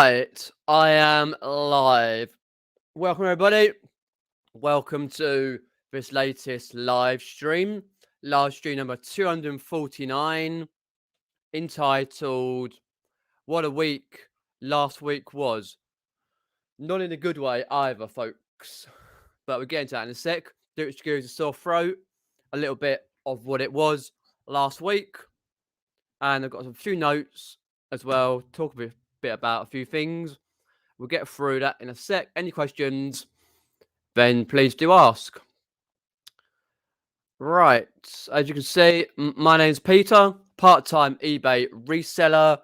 Right, I am live. Welcome, everybody. Welcome to this latest live stream number 249, entitled What a Week Last Week Was. Not in a good way either, folks, but we'll get into that in a sec. Do excuse a sore throat, a little bit of what it was last week, and I've got a few notes as well, talk a bit about a few things. We'll get through that in a sec. Any questions, then please do ask. Right, as you can see, my name's Peter, part-time eBay reseller,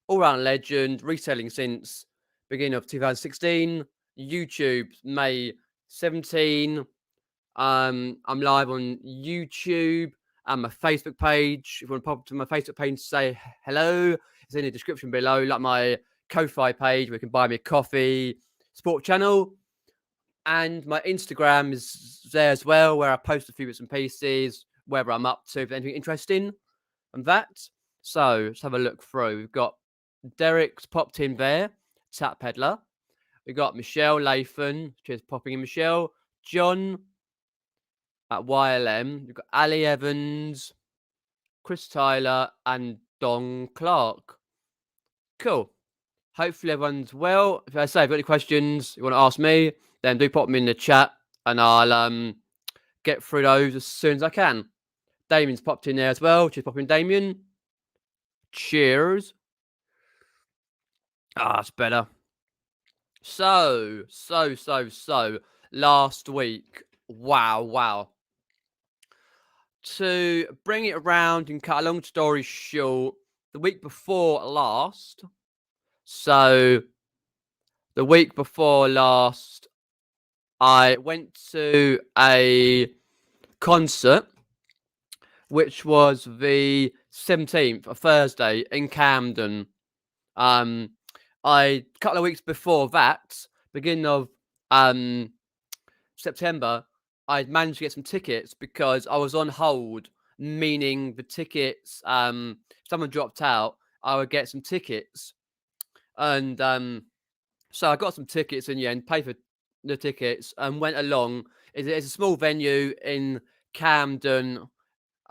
all-round legend, reselling since beginning of 2016. YouTube, May 17. I'm live on YouTube and my Facebook page. If you want to pop up to my Facebook page and say hello, it's in the description below, like my Ko-Fi page where you can buy me a coffee, sport channel. And my Instagram is there as well, where I post a few bits and pieces, wherever I'm up to, if there's anything interesting and that. So let's have a look through. We've got Derek's popped in there, Tap Peddler. We've got Michelle Lathan, cheers popping in, Michelle. John at YLM. We've got Ali Evans, Chris Tyler, and Don Clark. Cool. Hopefully everyone's well. If I say I've got any questions you want to ask me, then do pop them in the chat and I'll get through those as soon as I can. Damien's popped in there as well. Cheers, popping Damien. Cheers. That's better. So. Last week. Wow. To bring it around and cut a long story short, the week before last. So, the week before last, I went to a concert, which was the 17th, a Thursday, in Camden. A couple of weeks before that, beginning of September, I'd managed to get some tickets because I was on hold, meaning the tickets, if someone dropped out, I would get some tickets. And so I got some tickets in the end, paid for the tickets, and went along. It's a small venue in Camden,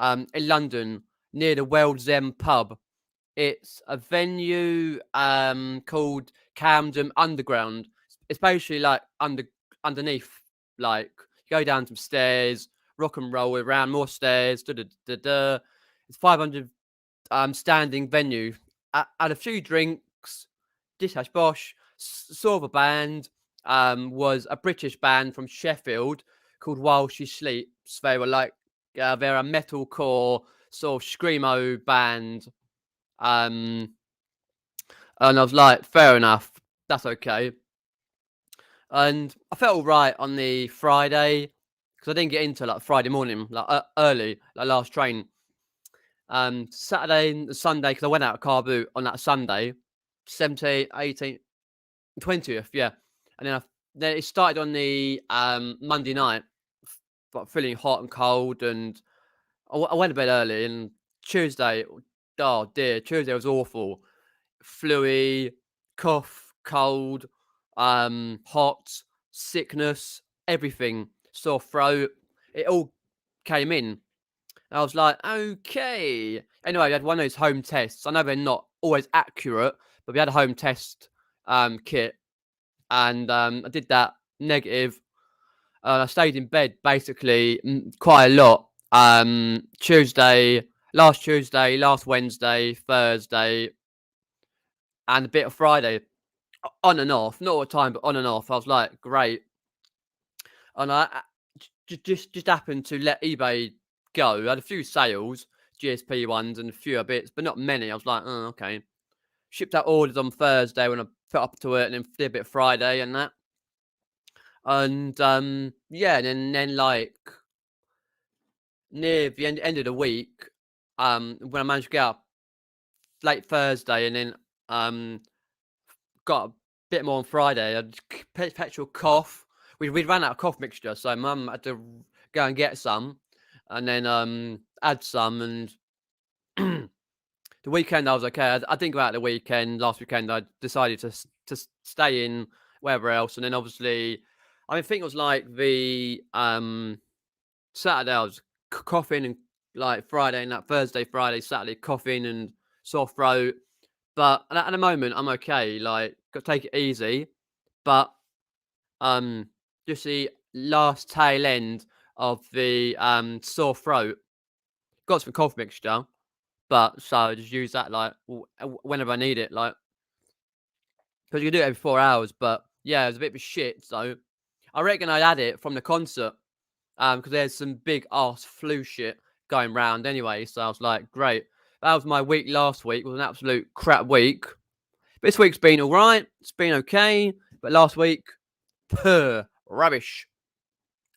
in London, near the World's End pub. It's a venue called Camden Underground. It's basically like underneath, like you go down some stairs, rock and roll around more stairs. It's 500 standing venue. Had a few drinks. Dish Hash Bosh. Saw the band was a British band from Sheffield called While She Sleeps. They were like they're a metalcore sort of screamo band, and I was like, fair enough, that's okay. And I felt all right on the Friday because I didn't get into like Friday morning, like early, like last train. Saturday and Sunday, because I went out of Carboots on that Sunday, 17th, 18th, 20th, yeah. And then it started on the Monday night, but feeling hot and cold, and I went to bed early. And Tuesday, oh dear, Tuesday was awful. Fluey, cough, cold, hot, sickness, everything, sore throat. It all came in. I was like, okay. Anyway, we had one of those home tests. I know they're not always accurate, but we had a home test kit, and I did that, negative. I stayed in bed basically quite a lot. Last Tuesday, last Wednesday, Thursday, and a bit of Friday. On and off, not all the time, but on and off. I was like, great. And I just happened to let eBay go. I had a few sales, GSP ones, and a few bits, but not many. I was like, oh, okay. Shipped out orders on Thursday when I put up to it, and then did a bit of Friday and that. And yeah, and then like near the end of the week, when I managed to get up late Thursday, and then got a bit more on Friday. I had petrol cough. We'd ran out of cough mixture, so Mum had to go and get some, and then add some. And the weekend I was okay. I didn't go out the weekend. Last weekend I decided to to stay in wherever else. And then obviously, I think it was like the Saturday I was coughing, and like Friday and that Thursday, Friday, Saturday coughing and sore throat. But at the moment I'm okay. Like, got to take it easy. But just the last tail end of the sore throat, got some cough mixture. But so I just use that like whenever I need it, like, because you can do it every 4 hours. But yeah, it was a bit of a shit. So I reckon I'd had it from the concert, because there's some big ass flu shit going round anyway. So I was like, great. That was my week last week. It was an absolute crap week. This week's been all right. It's been okay. But last week, rubbish.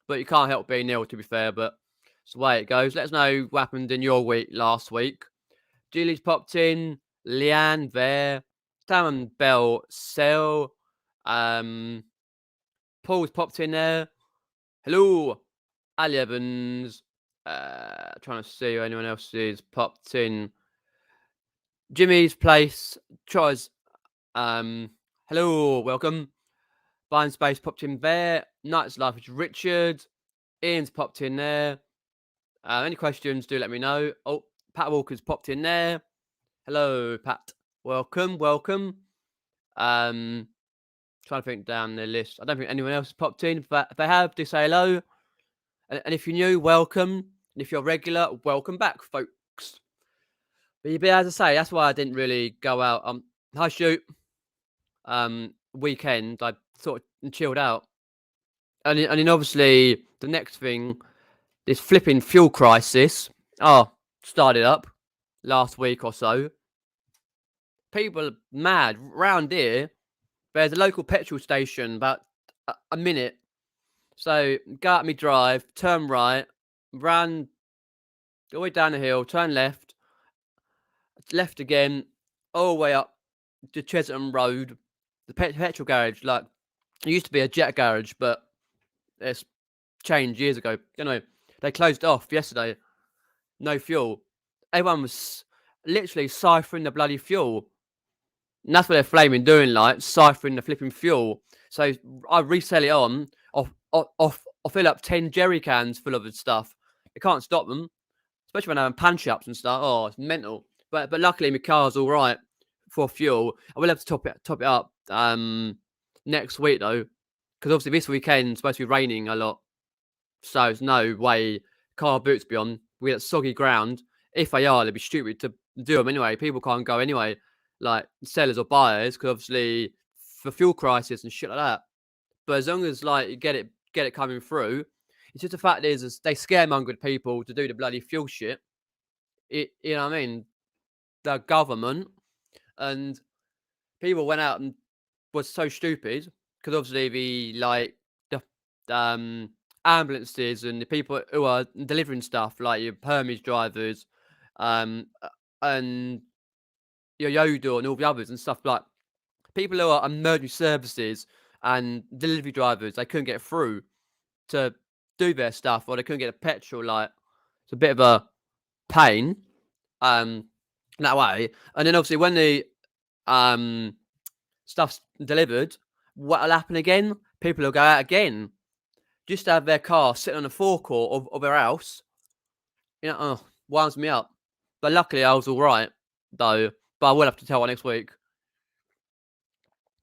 But you can't help being ill, to be fair. But it's the way it goes. Let us know what happened in your week last week. Julie's popped in. Leanne there. Sam Bell Sell. Paul's popped in there. Hello. Ali Evans. Trying to see who anyone else is popped in. Jimmy's place. Tries. Hello. Welcome. Buying Space popped in there. Night's Life is Richard. Ian's popped in there. Any questions, do let me know. Oh, Pat Walker's popped in there. Hello, Pat. Welcome. Trying to think down the list. I don't think anyone else has popped in. If they have, do say hello. And if you're new, welcome. And if you're regular, welcome back, folks. But as I say, that's why I didn't really go out. Hi, shoot. Weekend, I sort of chilled out. And then obviously the next thing, this flipping fuel crisis. Started up last week or so. People are mad. Round here, there's a local petrol station about a minute. So go out me drive, turn right, ran all the way down the hill, turn left again, all the way up to Chesterton Road, the petrol garage. Like, it used to be a jet garage, but it's changed years ago. They closed it off yesterday. No fuel. Everyone was literally siphoning the bloody fuel. And that's what they're flaming doing, like, siphoning the flipping fuel. So I resell it on, I'll fill up 10 jerry cans full of the stuff. It can't stop them, especially when I'm punch ups and stuff. Oh, it's mental. But luckily my car's all right for fuel. I will have to top it up next week though, because obviously this weekend's supposed to be raining a lot. So there's no way Carboots be on. We got soggy ground. If they are, they'd be stupid to do them anyway. People can't go anyway, like sellers or buyers, because obviously for fuel crisis and shit like that. But as long as like you get it coming through, it's just the fact is they scaremongered people to do the bloody fuel shit. You know what I mean? The government, and people went out and was so stupid because obviously the ambulances and the people who are delivering stuff, like your Hermes drivers, and your Yodel and all the others and stuff, like people who are emergency services and delivery drivers, they couldn't get through to do their stuff, or they couldn't get the petrol. Like, it's a bit of a pain that way. And then obviously when the stuff's delivered, what'll happen again? People will go out again just to have their car sitting on the forecourt of their house. Winds me up. But luckily I was all right though. But I will have to tell her next week.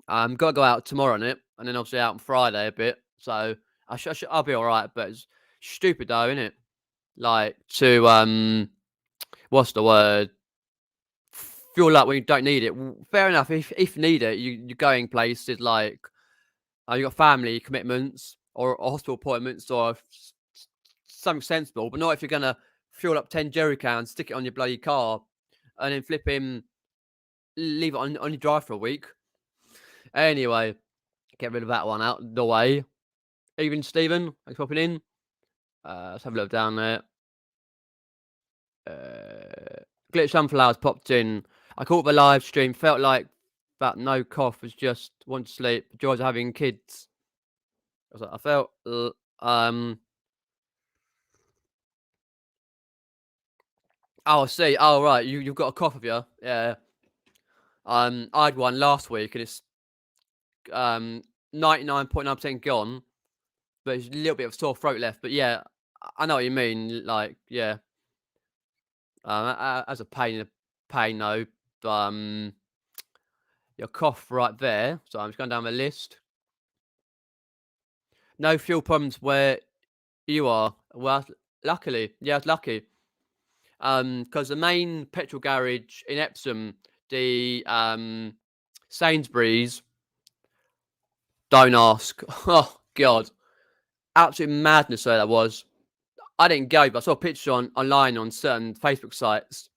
Got to go out tomorrow on it, and then obviously out on Friday a bit. So I'll be all right. But it's stupid though, isn't it? Like, to what's the word? Feel like when you don't need it. Fair enough. If you need it, you're going places like you got family commitments or hospital appointments or something sensible, but not if you're gonna fuel up 10 jerry cans, stick it on your bloody car, and then flip leave it on your drive for a week. Anyway, get rid of that one out the way. Even Stephen, thanks for popping in. Let's have a look down there. Glitch Sunflowers popped in. I caught the live stream, felt like that no cough was just want to sleep. Joys of having kids. I felt I see. Oh right, you've got a cough, have you? Yeah. I had one last week and it's 99.9% gone, but there's a little bit of sore throat left. But yeah, I know what you mean. Like, yeah, as a pain though. Your cough right there. So I'm just going down the list. No fuel problems where you are. Well, luckily, yeah, it's lucky. Because the main petrol garage in Epsom, the Sainsbury's, don't ask. Oh God, absolute madness where that was. I didn't go, but I saw pictures online on certain Facebook sites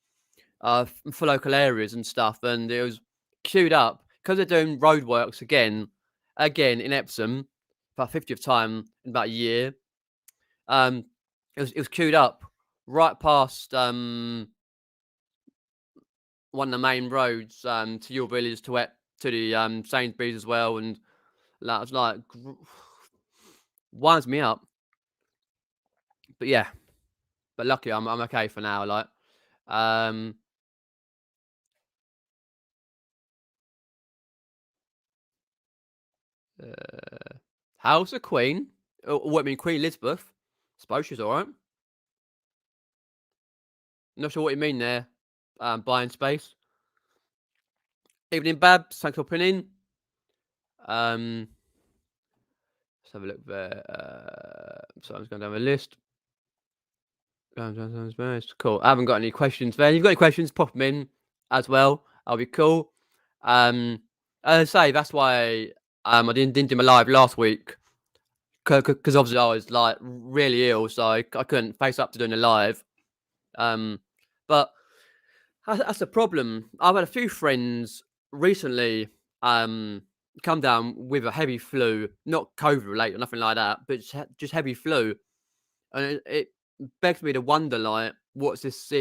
for local areas and stuff, and it was queued up because they're doing roadworks again in Epsom, about 50th time in about a year. It was queued up right past one of the main roads to your village to the Sainsbury's as well, and that was like winds me up. But yeah, but luckily I'm okay for now. Like, um, how's the Queen? What I mean, Queen Elizabeth. Suppose she's all right. Not sure what you mean there. Buying space. Evening, Babs. Thanks for putting in. Let's have a look there. So I'm just going down the list. Cool. I haven't got any questions there. If you've got any questions, pop them in as well. I'll be cool. As I say, that's why I didn't do my live last week because obviously I was like really ill, so I couldn't face up to doing a live. But that's the problem. I've had a few friends recently come down with a heavy flu, not COVID related or nothing like that, but just heavy flu, and it begs me to wonder, like, what's this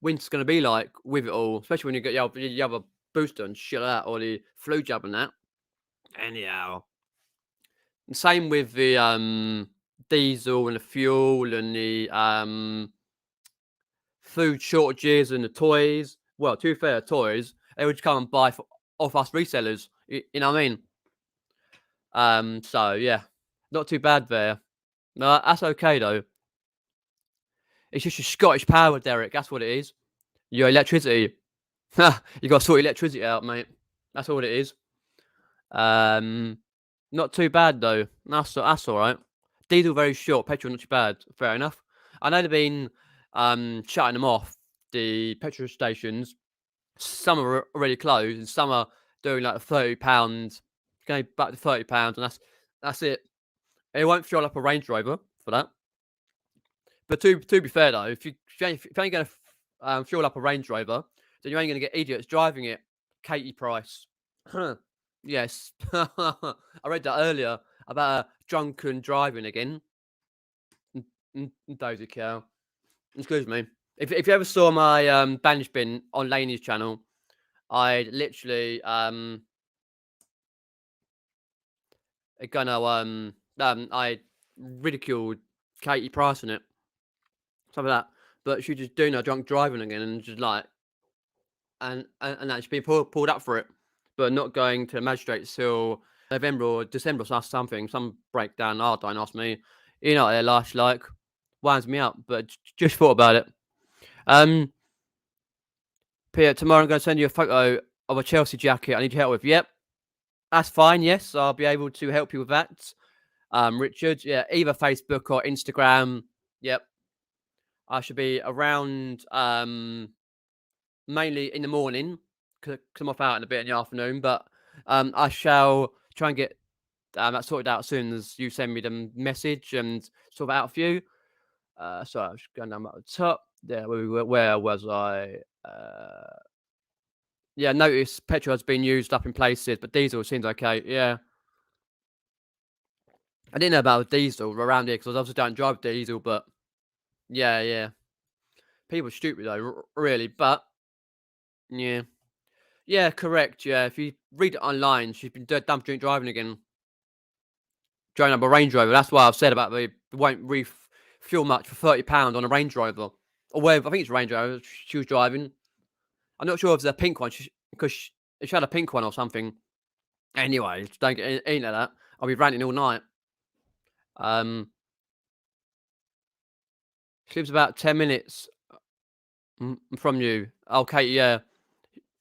winter's going to be like with it all, especially when you get your other booster and shit like that, or the flu jab and that. Anyhow, and same with the diesel and the fuel and the food shortages and the toys. Well, to be fair, toys they would come and buy off us resellers. You know what I mean? So yeah, not too bad there. No, that's okay though. It's just your Scottish power, Derek. That's what it is. Your electricity. You got to sort your electricity out, mate. That's all it is. Not too bad though. That's all right. Diesel very short. Petrol not too bad. Fair enough. I know they've been shutting them off, the petrol stations. Some are already closed, and some are doing like £30, going back to £30, and that's it. It won't fill up a Range Rover for that. But to be fair though, if you ain't going to fuel up a Range Rover, then you ain't going to get idiots driving it. Katie Price. Yes, I read that earlier about drunken driving again. Dozy cow. Excuse me. If you ever saw my bandage bin on Laney's channel, I literally I ridiculed Katie Price in it, something like that. But she just doing her drunk driving again, and just like, and that she's being pulled up for it, but not going to the magistrates till November or December or something. Some breakdown. Oh, don't ask me. You know what their life's like. Winds me up, but just thought about it. Peter, tomorrow I'm going to send you a photo of a Chelsea jacket I need your help with. Yep, that's fine. Yes, I'll be able to help you with that. Richard, yeah, either Facebook or Instagram. Yep, I should be around mainly in the morning because I'm off out in a bit in the afternoon. But I shall try and get that sorted out as soon as you send me the message and sort it out for you. So I'm just going down at the top. There, where was I? Yeah, notice petrol has been used up in places, but diesel seems okay. Yeah. I didn't know about diesel around here because I obviously don't drive diesel, but yeah. People are stupid though, really. But yeah, correct. Yeah, if you read it online, she's been dump drink driving again, driving up a Range Rover. That's why I've said about it won't refuel much for £30 on a Range Rover, or whatever. I think it's a Range Rover she was driving. I'm not sure if it's a pink one because she had a pink one or something. Anyway, don't get into that. I'll be ranting all night. Um, she lives about 10 minutes from you. Oh, Katie, yeah.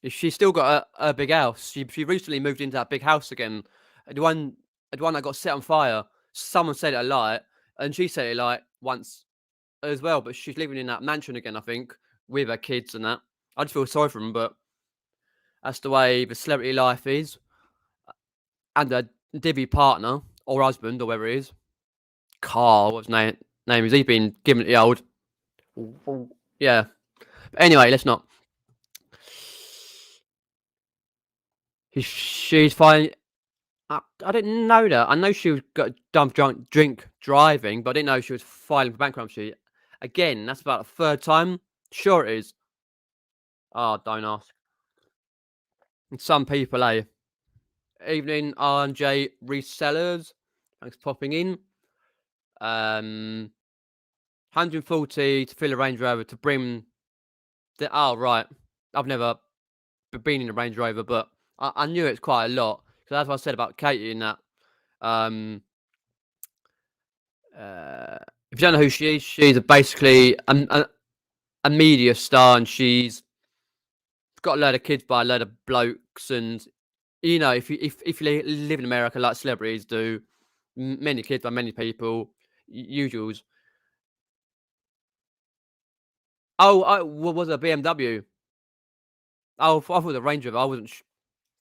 She's still got a big house. She recently moved into that big house again. The one the one that got set on fire. Someone said it alight, and she said it like once as well. But she's living in that mansion again, I think, with her kids and that. I just feel sorry for them, but that's the way the celebrity life is. And her divvy partner or husband or whatever it is, Carl, what's his name is? He's been given the old. Yeah. But anyway, let's not. She's fine. I didn't know that. I know she was got dumb drink driving, but I didn't know she was filing for bankruptcy. Again, that's about the third time. Sure it is. Oh, don't ask. And some people, eh? Evening, R&J resellers. Thanks for popping in. 140 to fill a Range Rover to bring the. Oh, right. I've never been in a Range Rover, but I knew it's quite a lot. So that's what I said about Katie in that. If you don't know who she is, she's basically a media star, and she's got a load of kids by a load of blokes. And you know, if you live in America like celebrities do, many kids by many people, usuals. Oh, what was it, a BMW? Oh, I thought it was a Range Rover. I wasn't.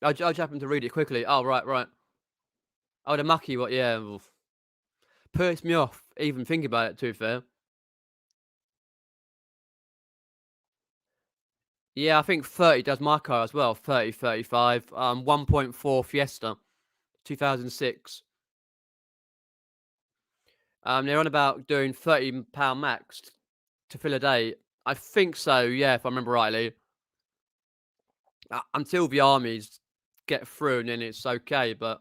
I just happened to read it quickly. Oh, right, right. Oh, the mucky, what? Yeah, puts me off even thinking about it. To be fair. Yeah, I think 30 does my car as well. 30, 35. 1.4 Fiesta, 2006. They're on about doing £30 max to fill a day. I think so, yeah, if I remember rightly. Until the armies get through, and then it's okay. But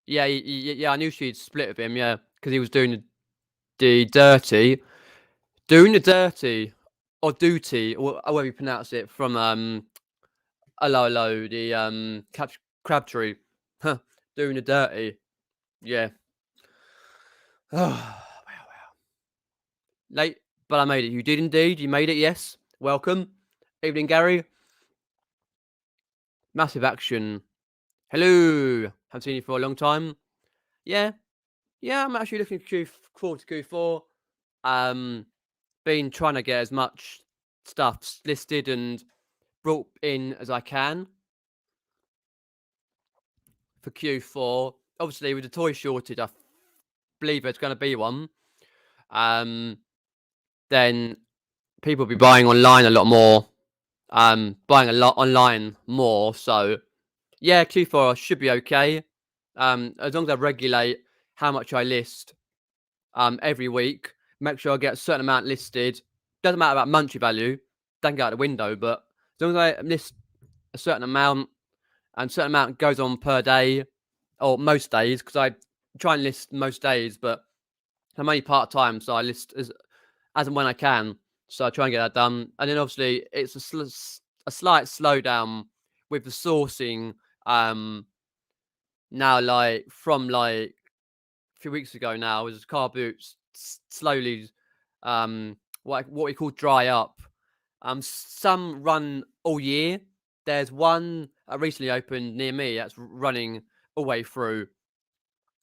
yeah, yeah, I knew she'd split with him, yeah, because he was doing the dirty, or duty, or however you pronounce it, from hello, the Crabtree, huh, doing the dirty, yeah. Oh, late, but I made it. You did indeed. You made it. Yes. Welcome. Evening, Gary. Massive action. Hello. Haven't seen you for a long time. Yeah. Yeah. I'm actually looking forward to Q4. Been trying to get as much stuff listed and brought in as I can for Q4. Obviously, with the toy shortage, I believe there's going to be one. Then people will be buying online a lot more. Buying a lot online more. So yeah, Q4 should be okay. As long as I regulate how much I list every week, make sure I get a certain amount listed. Doesn't matter about monetary value, don't go out the window, but as long as I list a certain amount and a certain amount goes on per day or most days, because I try and list most days, but I'm only part-time, so I list as and when I can. So I try and get that done. And then obviously it's a slight slowdown with the sourcing. Now, like from like a few weeks ago now, was Carboots slowly what we call dry up. Some run all year. There's one recently opened near me that's running all the way through.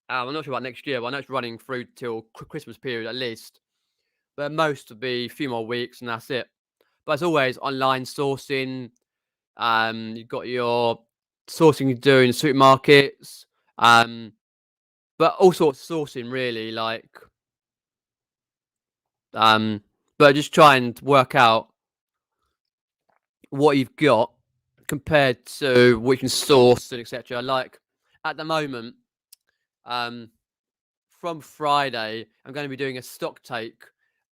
I'm not sure about next year, but I know it's running through till Christmas period at least. But most will be a few more weeks, and that's it. But as always, online sourcing. You've got your sourcing you do in supermarkets. But all sorts of sourcing really, like but just try and work out what you've got compared to what you can source and etc. Like at the moment, from Friday, I'm going to be doing a stock take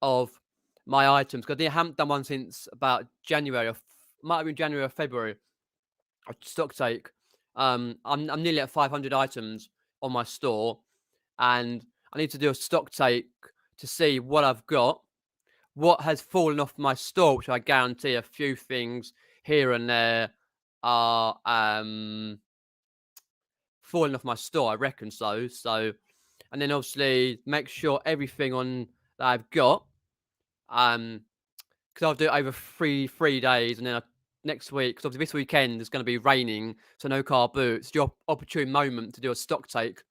of my items because I haven't done one since about January, or might have been January or February. A stock take. I'm nearly at 500 items on my store, and I need to do a stock take to see what I've got, what has fallen off my store, which I guarantee a few things here and there are falling off my store. I reckon so. So, and then obviously make sure everything on that I've got, um, because I'll do it over three days, and then next week, because obviously this weekend is going to be raining, so no car boots. The opportune moment to do a stock take,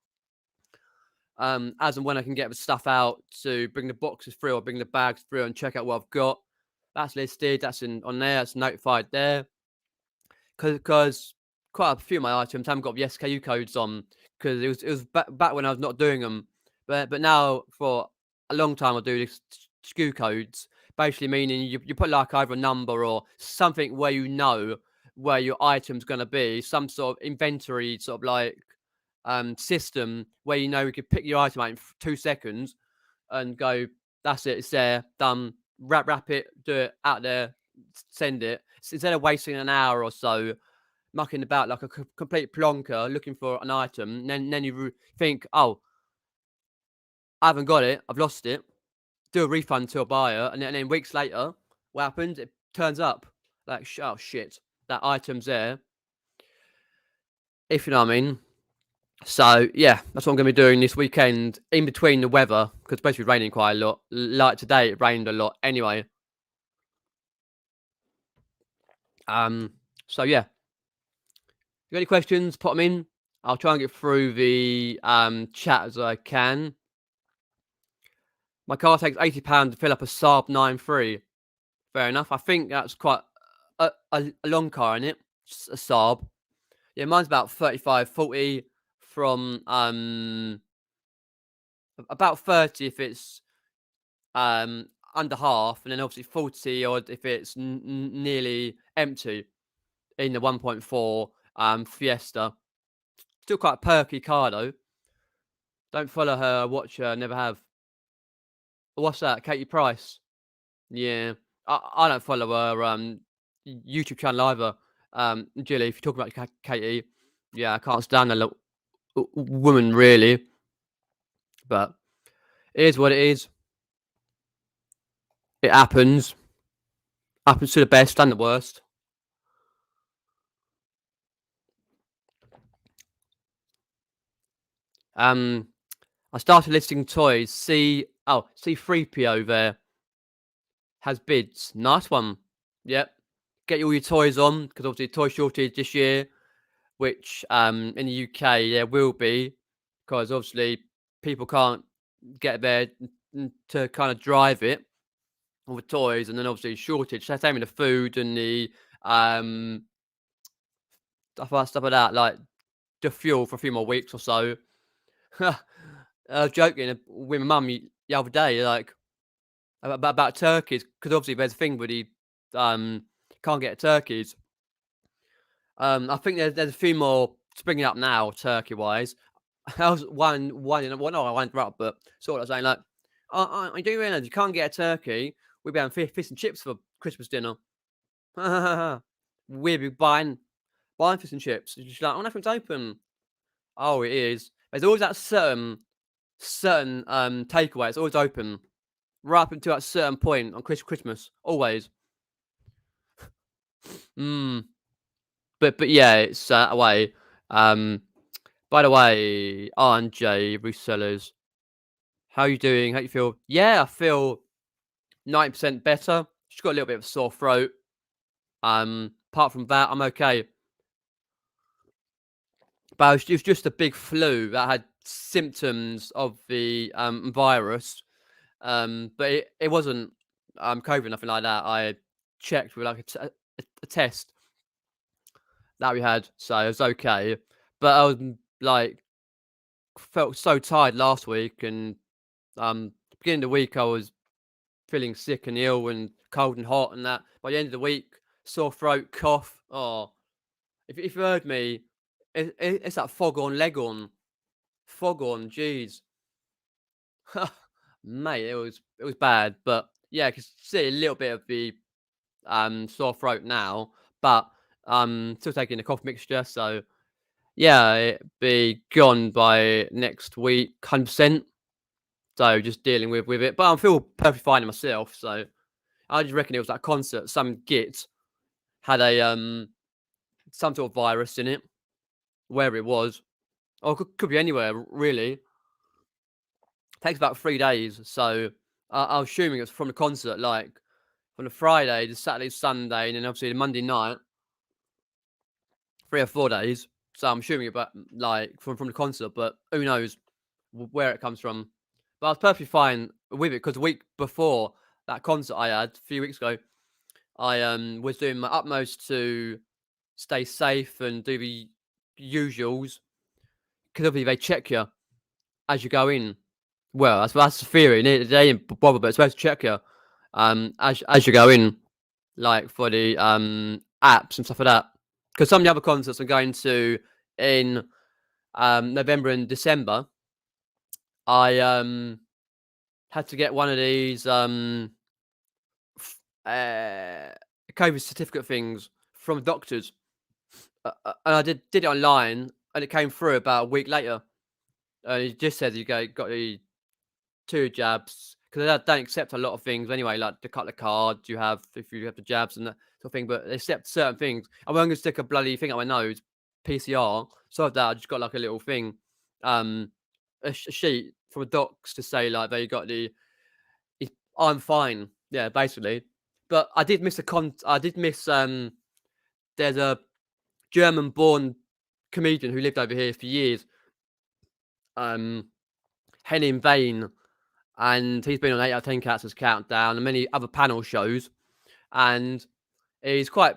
as and when I can get the stuff out to bring the boxes through or bring the bags through and check out what I've got. That's listed. That's on there. That's notified there. Because quite a few of my items haven't got the SKU codes on, because it was back when I was not doing them, but now for a long time I do these SKU codes, basically meaning you put like either a number or something where you know where your item's gonna be, some sort of inventory sort of like system where you know you could pick your item out in 2 seconds and go, that's it, it's there, done. Wrap it, do it out there, send it. Instead of wasting an hour or so mucking about like a complete plonker looking for an item, and then you think, oh, I haven't got it, I've lost it. Do a refund to a buyer, and then weeks later, what happens? It turns up like, oh shit, that item's there. If you know what I mean. So yeah, that's what I'm gonna be doing this weekend in between the weather, because it's basically raining quite a lot. Like today, it rained a lot anyway. So yeah, if you got any questions, put them in. I'll try and get through the chat as I can. My car takes £80 to fill up a Saab 9.3. Fair enough. I think that's quite a long car, isn't it? A Saab. Yeah, mine's about 35, 40 from about 30 if it's under half, and then obviously 40 odd if it's nearly empty in the 1.4 Fiesta. Still quite a perky car though. Don't follow her, watch her, never have. What's that? Katie Price. Yeah. I don't follow her YouTube channel either. Jilly, if you're talking about Katie, yeah, I can't stand that little woman really. But it is what it is. It happens. Happens to the best and the worst. I started listing toys. C3PO there has bids. Nice one. Yep. Get all your toys on, because obviously toy shortage this year, which in the UK there will be, because obviously people can't get there to kind of drive it, all the toys, and then obviously shortage. Same with the food and the stuff like that, like the fuel for a few more weeks or so. I was joking with my mum the other day, like about turkeys, because obviously there's a thing with the can't get turkeys. I think there's a few more springing up now, turkey wise. I was no, I won't interrupt, but sort of saying like, I do realize you can't get a turkey. We'll be having fish and chips for Christmas dinner. We'll be buying fish and chips. It's just like, oh, nothing's open. Oh, it is. There's always that certain takeaway. It's always open right up until a certain point on Christmas. Always. But yeah, it's away. By the way, R&J resellers, how you doing? How you feel? Yeah, I feel 90% better. Just got a little bit of a sore throat. Apart from that, I'm okay. But it was just a big flu that had symptoms of the virus. But it wasn't COVID, nothing like that. I checked with like a test that we had, so it was okay. But I was like, felt so tired last week, and beginning of the week I was feeling sick and ill and cold and hot and that. By the end of the week, sore throat, cough. Oh, if you heard me, it's that foghorn leghorn. Foghorn, jeez. Mate, it was bad. But yeah, I can see a little bit of the sore throat now, but still taking the cough mixture, so yeah, it'll be gone by next week, 100%. So just dealing with it, but I feel perfectly fine in myself. So I just reckon it was that concert. Some git had a some sort of virus in it, wherever it was, or could be anywhere really. Takes about 3 days, so I'm assuming it's from the concert, like from the Friday, the Saturday, Sunday, and then obviously the Monday night, 3 or 4 days. So I'm assuming about like from the concert, but who knows where it comes from. But I was perfectly fine with it because the week before that concert I had a few weeks ago, I was doing my utmost to stay safe and do the usuals because obviously they check you as you go in. Well, that's the theory. They ain't bother, but it's supposed to check you as you go in, like for the apps and stuff like that. Because some of the other concerts I'm going to in November and December, I had to get one of these COVID certificate things from doctors, and I did it online, and it came through about a week later. And it just says you got the 2 jabs because they don't accept a lot of things anyway, like the couple of cards you have if you have the jabs and that sort of thing. But they accept certain things. I'm going to stick a bloody thing up my nose, PCR. So of that, I just got like a little thing, a sheet from a docs to say like they got the. I'm fine. Yeah, basically. But I did miss I did miss. There's a German-born comedian who lived over here for years. Henning Vane, and he's been on 8 out of 10 Cats' Countdown and many other panel shows. And he's quite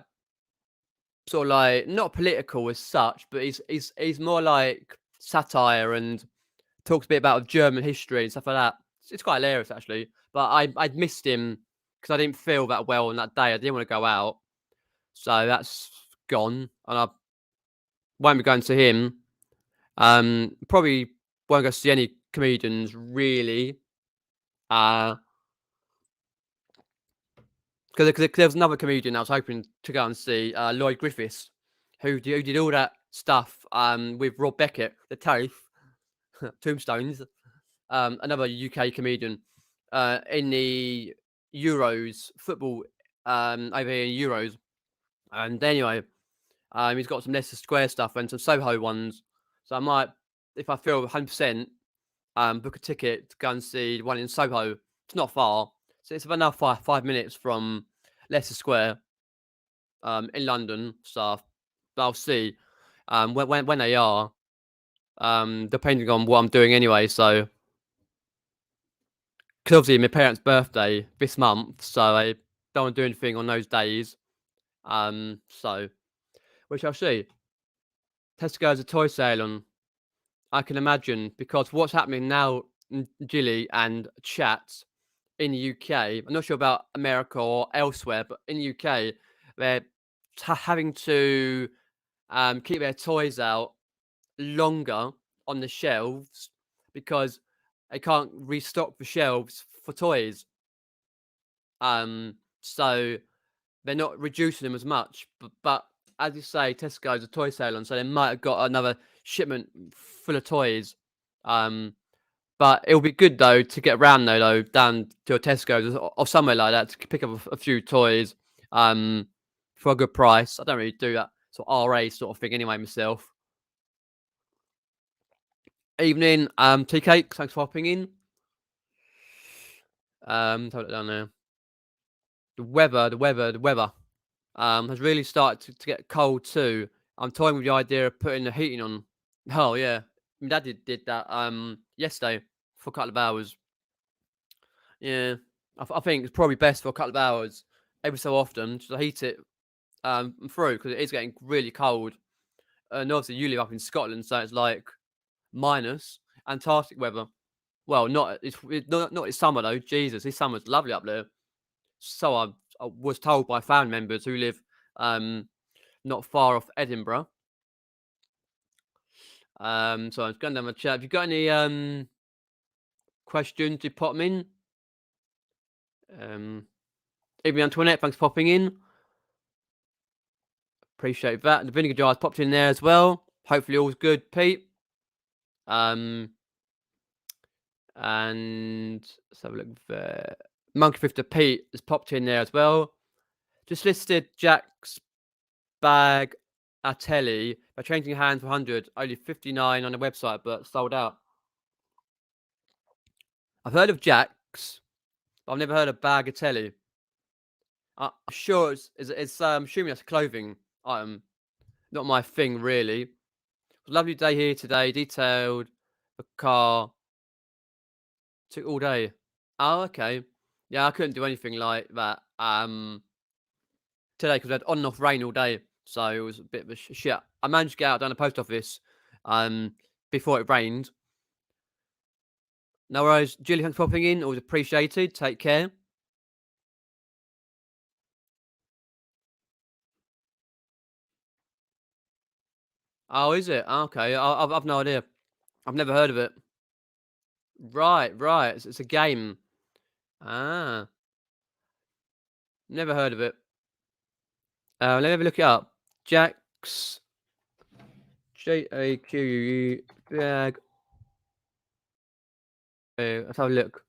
sort of like not political as such, but he's more like satire and talks a bit about German history and stuff like that. It's quite hilarious actually. But I'd missed him because I didn't feel that well on that day. I didn't want to go out, so that's gone, and I won't be going to him. Probably won't go see any comedians really. Because there was another comedian I was hoping to go and see, Lloyd Griffiths, who did all that stuff with Rob Beckett, the TAFE, Tombstones, another UK comedian in the Euros football over here in Euros. And anyway, he's got some Leicester Square stuff and some Soho ones. So I might, if I feel 100%, book a ticket to go and see one in Soho. It's not far. So it's about 5 minutes from Leicester Square in London. So I'll see when they are, depending on what I'm doing anyway. So, because obviously my parents' birthday this month, so I don't want to do anything on those days. So we shall see. Tesco's a toy sale on. I can imagine because what's happening now, Jilly and chat in the UK. I'm not sure about America or elsewhere, but in the UK, they're having to keep their toys out longer on the shelves because they can't restock the shelves for toys. So they're not reducing them as much. But as you say, Tesco's a toy sale on, so they might have got another shipment full of toys. But it'll be good though to get around though down to a Tesco's or somewhere like that to pick up a few toys for a good price. I don't really do that sort of RA sort of thing anyway myself. Evening, tea cake. Thanks for hopping in. Hold it down there. The weather has really started to get cold too. I'm toying with the idea of putting the heating on. Oh yeah, my dad did that yesterday for a couple of hours. Yeah, I think it's probably best for a couple of hours every so often to heat it through because it is getting really cold. And obviously you live up in Scotland, so it's like minus Antarctic weather. Well, it's not this summer though. Jesus, this summer's lovely up there. So I was told by family members who live not far off Edinburgh. So I was going down my chat. Have you got any questions to pop them in? Even Antoinette, thanks for popping in. Appreciate that. The vinegar jar's popped in there as well. Hopefully all's good, Pete. And let's have a look there. Monkey Thrifter Pete has popped in there as well. Just listed Jack's bag a telly by changing hands for 100, only 59 on the website, but sold out. I've heard of Jack's, but I've never heard of Bagatelli. I'm sure it's assuming that's a clothing item. Not my thing, really. Lovely day here today. Detailed. The car took all day. Oh, okay. Yeah, I couldn't do anything like that today because I had on and off rain all day, so it was a bit of a shit. I managed to get out down the post office before it rained. No worries, Julie. Thanks for popping in. Always appreciated. Take care. Oh, is it? Okay, I've no idea. I've never heard of it. Right, right. It's a game. Ah, never heard of it. Let me have a look it up. Jack's JAQUE bag. Let's have a look.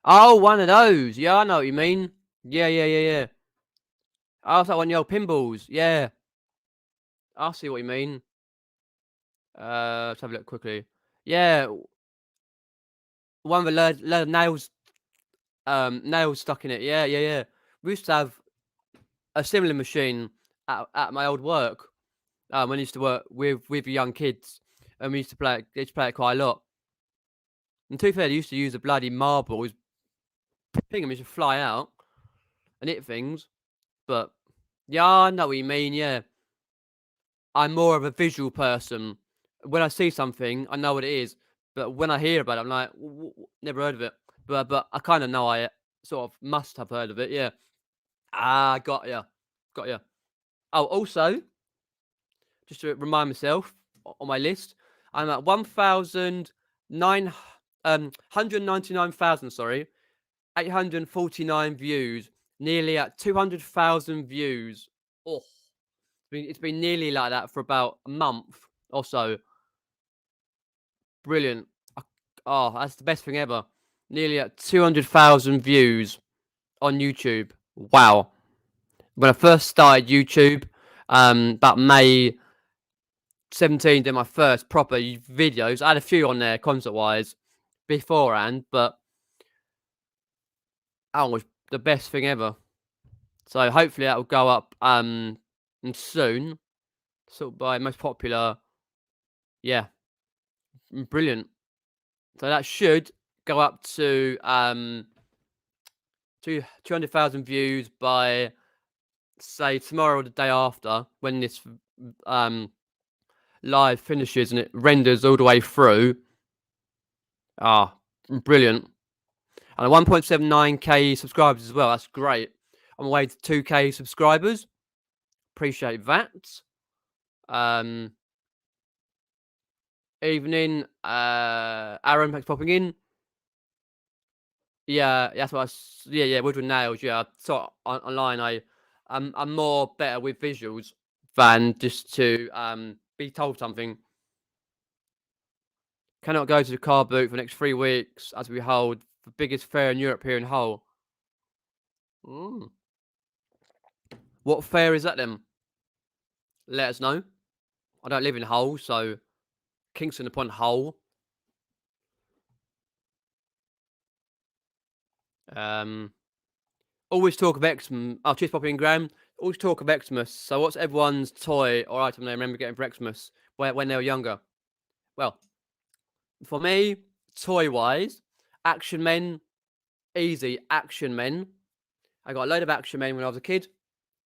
Oh, one of those. Yeah, I know what you mean. Yeah, yeah, yeah, yeah. Oh, it's like one of the old pinballs. Yeah, I see what you mean. Let's have a look quickly. Yeah, one with a load of nails stuck in it. Yeah, yeah, yeah. We used to have a similar machine at my old work. When I used to work with young kids, and we used to play it. They used to play it quite a lot. And to be fair, they used to use the bloody marbles. Ping them used to fly out and hit things. But yeah, I know what you mean. Yeah, I'm more of a visual person. When I see something, I know what it is. But when I hear about it, I'm like, never heard of it. But I kind of know I sort of must have heard of it. Yeah. Ah, got ya, got ya. Oh, also, just to remind myself on my list, I'm at 199,000. Sorry, 849 views. Nearly at 200,000 views. Oh, it's been nearly like that for about a month or so. Brilliant. Oh, that's the best thing ever. Nearly at 200,000 views on YouTube. Wow. When I first started YouTube, about May 17, did my first proper videos. I had a few on there concert-wise beforehand, but that was the best thing ever. So hopefully that will go up and soon. Sort of by most popular. Yeah, brilliant. So that should go up to 200,000 views by say tomorrow or the day after when this live finishes and it renders all the way through. Ah, brilliant. And 1.79k subscribers as well. That's great. I'm away to 2k subscribers. Appreciate that. Evening. Aaron, thanks for popping in. Yeah, that's what yeah, wood with nails. Yeah, I saw it online. I'm more better with visuals than just to be told something. Cannot go to the car boot for the next 3 weeks as we hold the biggest fair in Europe here in Hull. What fair is that then? Let us know. I don't live in Hull, so Kingston upon Hull. Always talk of Xmas. Oh, cheers, Poppy and Graham. Always talk of Xmas. So, what's everyone's toy or item they remember getting for Xmas when they were younger? Well, for me, toy-wise, Action Men, easy. Action Men. I got a load of Action Men when I was a kid.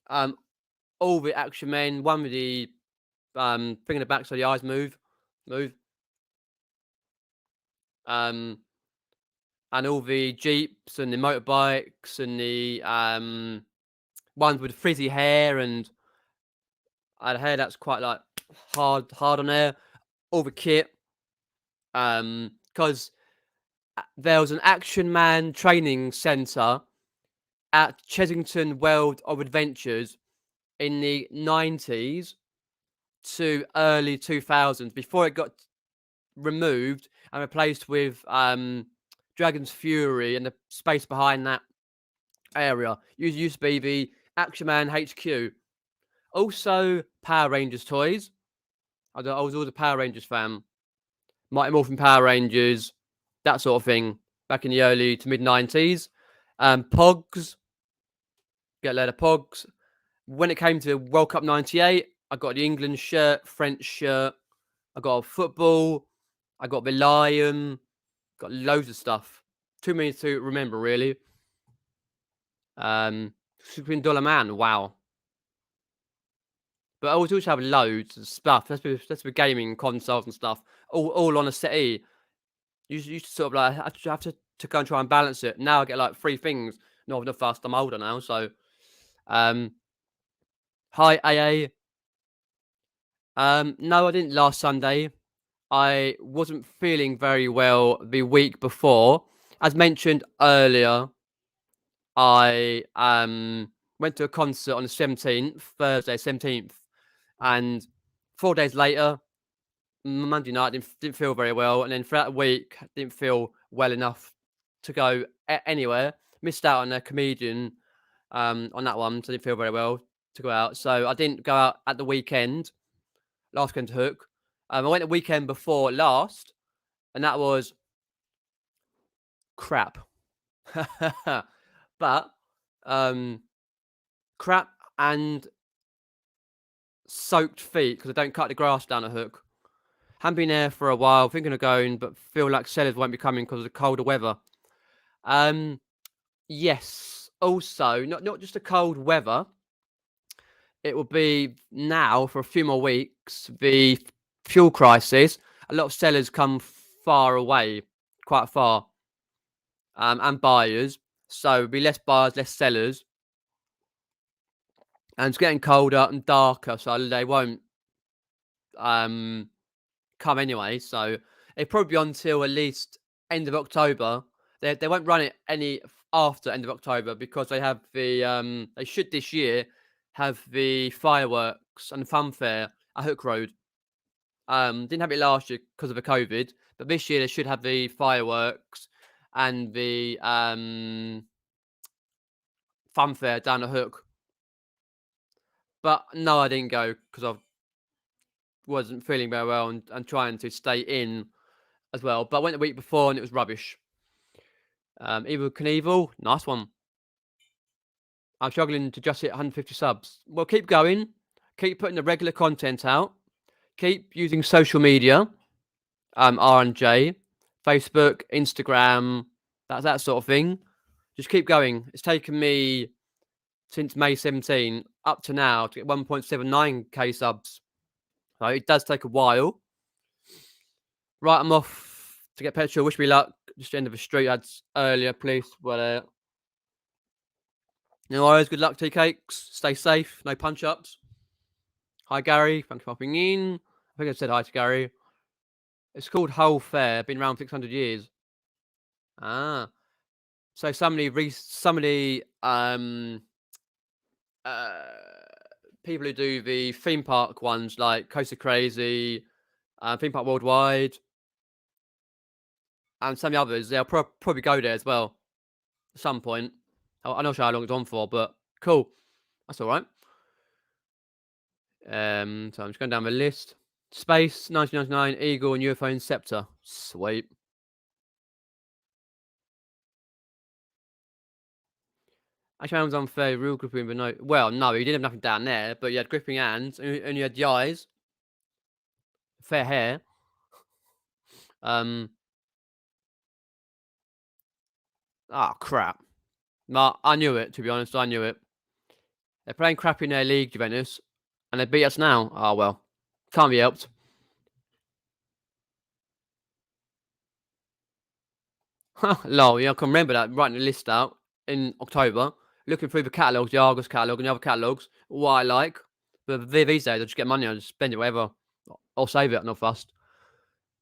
All the Action Men. One with the thing in the back so the eyes move. And all the Jeeps and the motorbikes and the ones with frizzy hair and I had hair that's quite like hard on there. All the kit, because there was an Action Man training centre at Chesington World of Adventures in the 90s to early 2000s before it got removed and replaced with Dragon's Fury and the space behind that area used to be the Action Man HQ. Also, Power Rangers toys. I was always a Power Rangers fan. Mighty Morphin Power Rangers, that sort of thing, back in the early to mid-90s. Pogs, get a load of Pogs. When it came to World Cup 98, I got the England shirt, French shirt. I got a football. I got the lion. Got loads of stuff. Too many to remember, really. $16 Man, wow. But I also have loads of stuff. That's with gaming consoles and stuff. All on a settee. You used to sort of like have to go and try and balance it. Now I get like 3 things. Not the fast. I'm older now, so hi AA. No, I didn't last Sunday. I wasn't feeling very well the week before. As mentioned earlier, I went to a concert on the 17th, Thursday 17th, and 4 days later, Monday night, didn't feel very well, and then throughout the week, didn't feel well enough to go anywhere. Missed out on a comedian on that one, so I didn't feel very well to go out. So I didn't go out at the weekend, last weekend to Hook. I went the weekend before last, and that was crap. But crap and soaked feet because I don't cut the grass down at Hook. Haven't been there for a while, thinking of going, but feel like sellers won't be coming because of the colder weather. Yes. Also, not just the cold weather. It will be now for a few more weeks. The fuel crisis. A lot of sellers come far away, quite far, and buyers. So there'll be less buyers, less sellers, and it's getting colder and darker, so they won't come anyway. So it'll probably be until at least end of October. They won't run it any after end of October because they have the they should this year have the fireworks and fun fair at Hook Road. Didn't have it last year because of the COVID, but this year they should have the fireworks and the fun fair down the Hook. But no, I didn't go because I wasn't feeling very well and trying to stay in as well. But I went the week before and it was rubbish. Evil Knievel, nice one. I'm struggling to just hit 150 subs. Well, keep going. Keep putting the regular content out. Keep using social media, R&J, Facebook, Instagram, that sort of thing. Just keep going. It's taken me since May 17 up to now to get 1.79k subs. So it does take a while. Right, I'm off to get petrol. Wish me luck. Just the end of the street ads earlier, please. But no worries. Good luck, tea cakes. Stay safe. No punch ups. Hi, Gary. Thanks for popping in. I think I said hi to Gary. It's called Hull Fair. Been around 600 years. Ah. So some of the people who do the theme park ones like Coaster Crazy, Theme Park Worldwide, and some of the others, they'll probably go there as well at some point. I'm not sure how long it's on for, but cool. That's all right. So I'm just going down the list. Space, 1999, Eagle, and UFO and Scepter. Sweet. Actually, I was unfair. Real gripping, but no. Well, no, he didn't have nothing down there, but you had gripping hands, and you had the eyes. Fair hair. Crap. No, I knew it, to be honest. I knew it. They're playing crap in their league, Juventus, and they beat us now. Oh, well. Can't be helped. Lol, yeah, I can remember that, writing the list out in October, looking through the catalogues, the Argos catalogue and the other catalogues, what I like. But these days, I just get money, I just spend it whatever. I'll save it, not fast.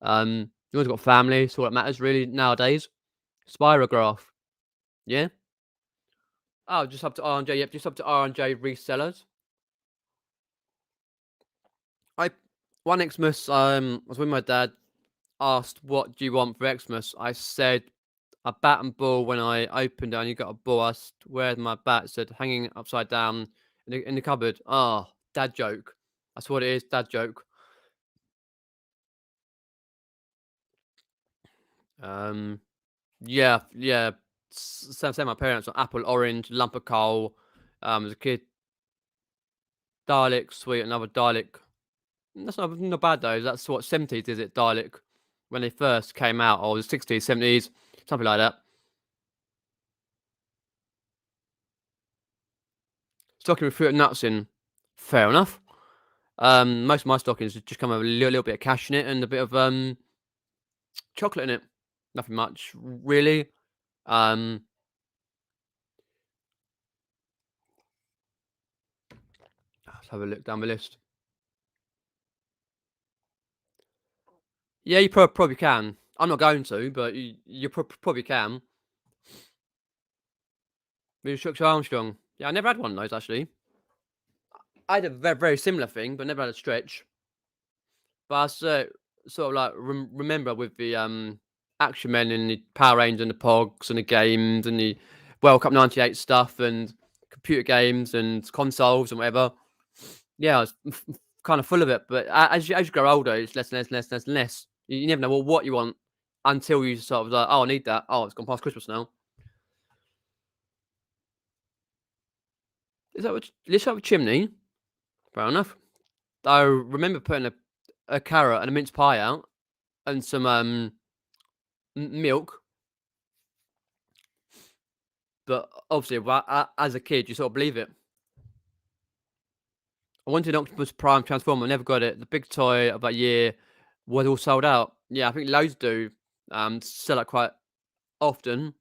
You always got family, it's all that matters really nowadays. Spirograph. Yeah? Oh, just up to R&J. Yep, just up to R&J resellers. One Xmas, I was with my dad, asked, what do you want for Xmas? I said, a bat and ball. When I opened it and you got a ball, I asked, where's my bat? It said, hanging upside down in the cupboard. Oh, Dad joke. That's what it is. Dad joke. Um, yeah, yeah. Same. My parents on apple, orange, lump of coal. As a kid, Dalek, sweet, another Dalek. That's not bad though. That's what 70s is it? Dalek when they first came out, or the 60s, 70s, something like that. Stocking with fruit and nuts in. Fair enough. Most of my stockings just come with a little bit of cash in it and a bit of chocolate in it. Nothing much really. Um, let's have a look down the list. Yeah, you probably can. I'm not going to, but you probably can. With Structure Armstrong. Yeah, I never had one of those actually. I had a very similar thing, but never had a stretch. But I sort of like remember with the Action Men and the Power Rangers and the Pogs and the games and the World Cup '98 stuff and computer games and consoles and whatever. Yeah, I was kind of full of it. But as you grow older, it's less and less and less and less and less. You never know what you want until you sort of like, oh, I need that. Oh, it's gone past Christmas now. Is that what? Let's have a chimney. Fair enough. I remember putting a carrot and a mince pie out and some milk. But obviously, as a kid, you sort of believe it. I wanted an Optimus Prime Transformer, I never got it. The big toy of that year was all sold out. Yeah, I think loads do sell it quite often.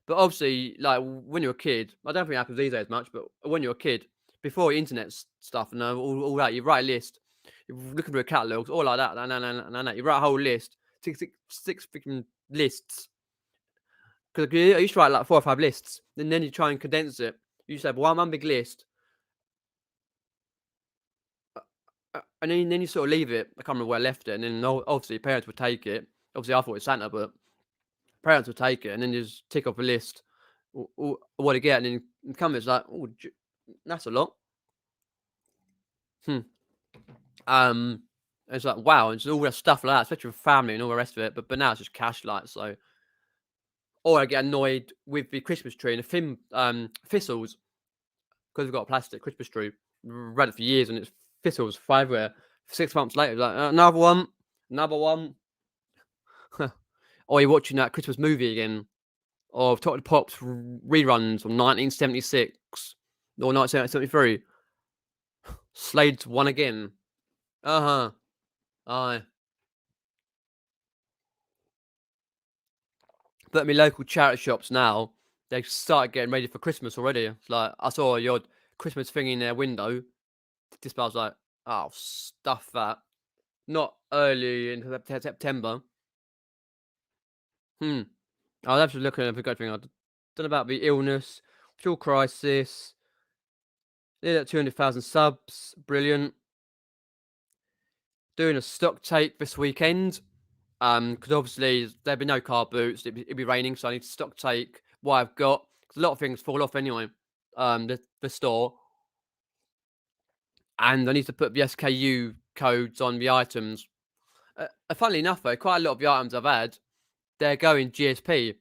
But obviously, like when you're a kid, I don't think it happens these days much. But when you're a kid, before internet stuff and all that, you write a list. You're looking through a catalogue, all like that. No. You write a whole list, six freaking lists. Because I used to write like 4 or 5 lists, and then you try and condense it. You just have one big list, and then you sort of leave it. I can't remember where I left it, and then obviously parents would take it. Obviously, I thought it was Santa, but parents would take it, and then you just tick off a list what to get, and then it comes it's like, oh, that's a lot. Hmm. Um, it's like wow, it's all that stuff like that, especially with family and all the rest of it. But now it's just cash light. So, or I get annoyed with the Christmas tree and the thistles because we've got a plastic Christmas tree. Read it for years, and it's thistles everywhere. 6 months later, it's like another one, another one. Or you're watching that Christmas movie again, or Top of the Pops reruns from 1976 or 1973. Slade's one again. Uh-huh. Aye. But my local charity shops now, they've started getting ready for Christmas already. It's like, I saw your Christmas thing in their window. This I was like, oh, stuff that. Not early in September. Hmm. I was actually looking at the good thing. I don't know about the illness, fuel crisis. Nearly at 200,000 subs. Brilliant. Doing a stock take this weekend. Because obviously there'd be no Carboots. It'd be raining, so I need to stock take what I've got. Because a lot of things fall off anyway. The store, and I need to put the SKU codes on the items. Funnily enough, though, quite a lot of the items I've had, they're going GSP.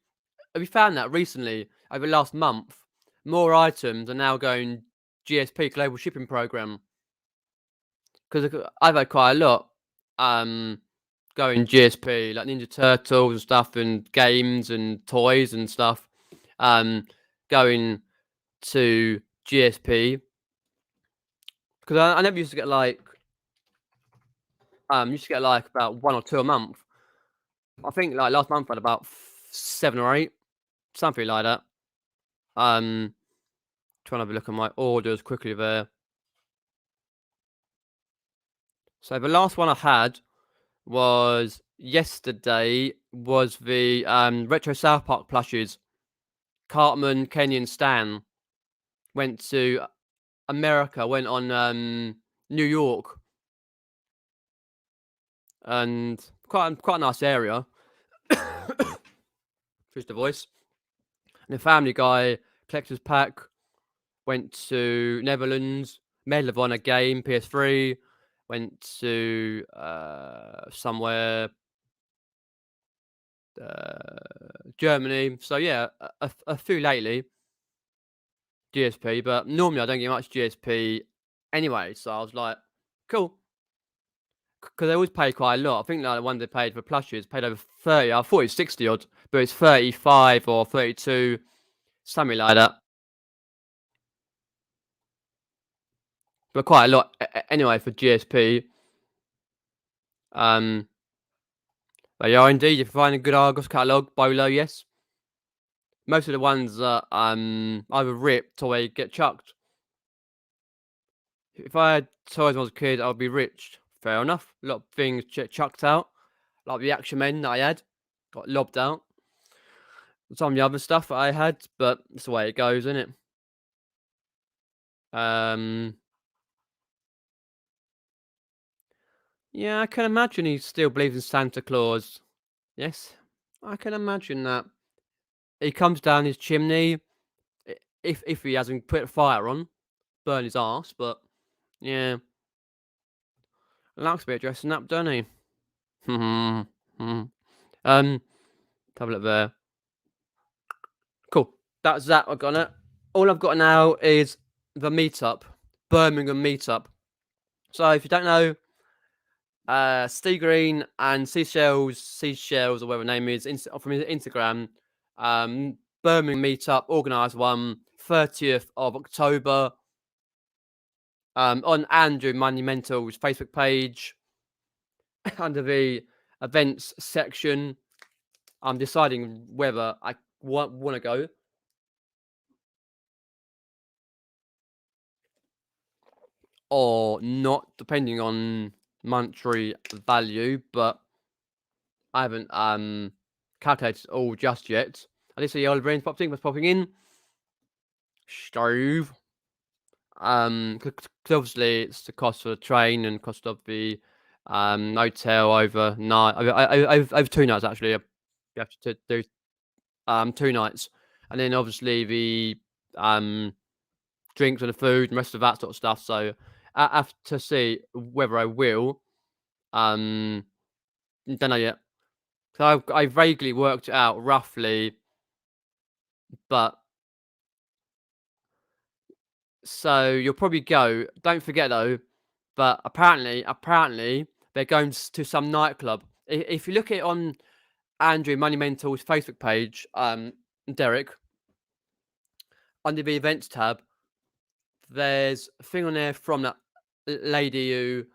Have you found that recently, over the last month, more items are now going GSP, Global Shipping Program? Because I've had quite a lot going GSP, like Ninja Turtles and stuff, and games and toys and stuff going to GSP. Because I never used to get like about 1 or 2 a month. I think like last month I had about 7 or 8, something like that. Trying to have a look at my orders quickly there. So the last one I had was yesterday. Was the retro South Park plushes. Cartman, Kenny, and Stan went to America. Went on New York, and quite a nice area. Just the voice. And the Family Guy collector's pack went to Netherlands, Medal of Honor game, PS3. Went to somewhere Germany. So yeah, a few lately GSP, but normally I don't get much GSP anyway. So I was like, cool, because they always pay quite a lot. I think like the one they paid for plushes paid over 30. I thought it was 60 odd, but it's 35 or 32, something like that. But quite a lot anyway for GSP. Um, but yeah, indeed, if you find a good Argos catalog, Bolo, yes. Most of the ones that either ripped or they get chucked. If I had toys when I was a kid, I'd be rich. Fair enough. A lot of things chucked out, like the Action Men that I had, got lobbed out. Some of the other stuff that I had, but it's the way it goes, isn't it? Yeah, I can imagine he still believes in Santa Claus. Yes, I can imagine that. He comes down his chimney, if he hasn't put a fire on, burn his arse, but yeah. Likes a bit of dressing up, doesn't he? Have a look there. Cool. That's that. I've got it. All I've got now is the meetup, Birmingham meetup. So if you don't know, Steve Green and Seashells, or whatever the name is, from his Instagram, Birmingham meetup, organised one, 30th of October, on Andrew Monumental's Facebook page, under the events section. I'm deciding whether I want to go. Or not, depending on monetary value, but I haven't calculated it all just yet. I did see the old brains popping in. Stove. Because obviously it's the cost of the train and cost of the hotel overnight. Over 2 nights actually. You have to do 2 nights, and then obviously the drinks and the food and rest of that sort of stuff. So I have to see whether I will. Don't know yet. So I vaguely worked it out roughly, but so you'll probably go. Don't forget though, but apparently they're going to some nightclub. If you look at it on Andrew Monumental's Facebook page, Derek, under the events tab, there's a thing on there from that lady who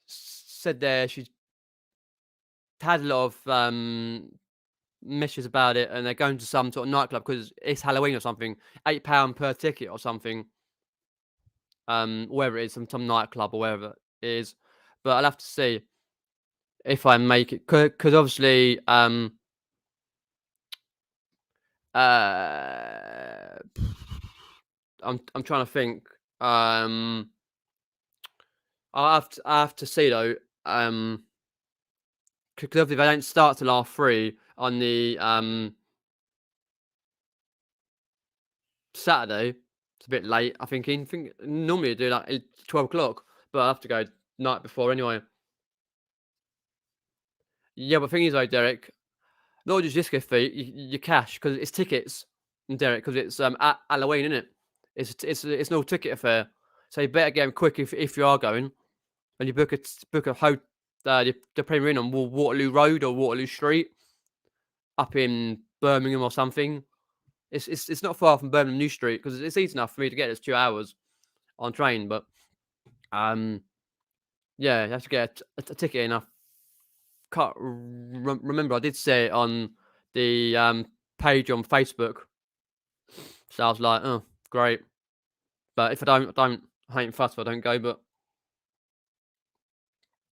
said there she's had a lot of messages about it, and they're going to some sort of nightclub because it's Halloween or something. £8 per ticket or something. Wherever it is, some nightclub or wherever it is. But I'll have to see if I make it, because obviously I'm trying to think. I have to see though. Because obviously they don't start till R3 on the Saturday. It's a bit late, I think normally you do like 12 o'clock, but I have to go night before anyway. Yeah, but the thing is though, Derek, not just disco fee, you cash, because it's tickets, Derek, because it's Halloween, isn't it? It's an all ticket affair, so you better get them quick if you are going, and you book a hotel. The Premier Inn on Waterloo Road or Waterloo Street, up in Birmingham or something. It's not far from Birmingham New Street, because it's easy enough for me to get. It's 2 hours on train, but yeah, you have to get a ticket. And I can't remember. I did say it on the page on Facebook, so I was like, oh, great. But if I ain't fussed if I don't go. But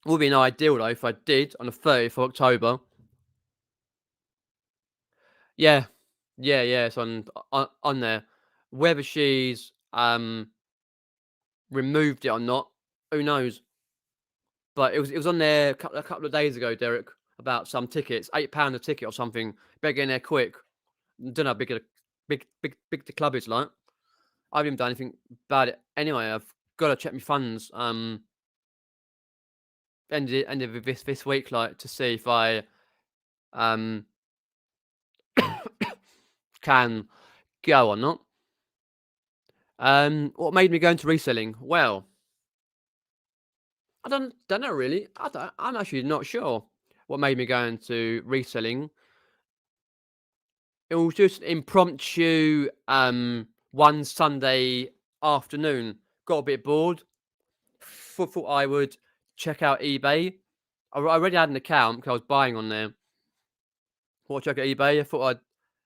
it would be an ideal though if I did on the 30th of October. Yeah, it's on there. Whether she's removed it or not, who knows? But it was on there a couple of days ago, Derek, about some tickets, £8 a ticket or something. Better get in there quick. Don't know how big the club is like. I haven't even done anything about it anyway. I've gotta check my funds. End of this week, like to see if I um can go or not. What made me go into reselling? Well, I don't know really. I'm actually not sure what made me go into reselling. It was just impromptu. One Sunday afternoon, got a bit bored. Thought I would check out eBay. I already had an account because I was buying on there. Thought I'd check out eBay. I thought I'd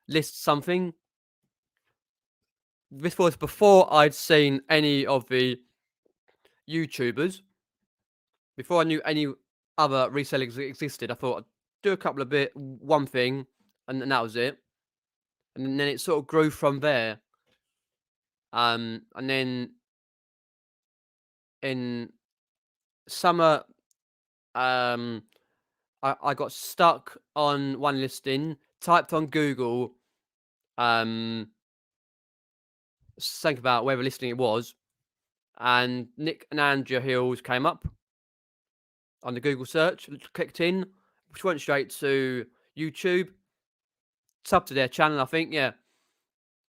list something. This was before I'd seen any of the YouTubers. Before I knew any other resellers existed, I thought I'd do a couple of one thing, and that was it. And then it sort of grew from there. And then in summer, I got stuck on one listing, typed on Google, something about whether listing it was, and Nick and Andrea Hills came up on the Google search, clicked in, which went straight to YouTube, sub to their channel, I think, yeah,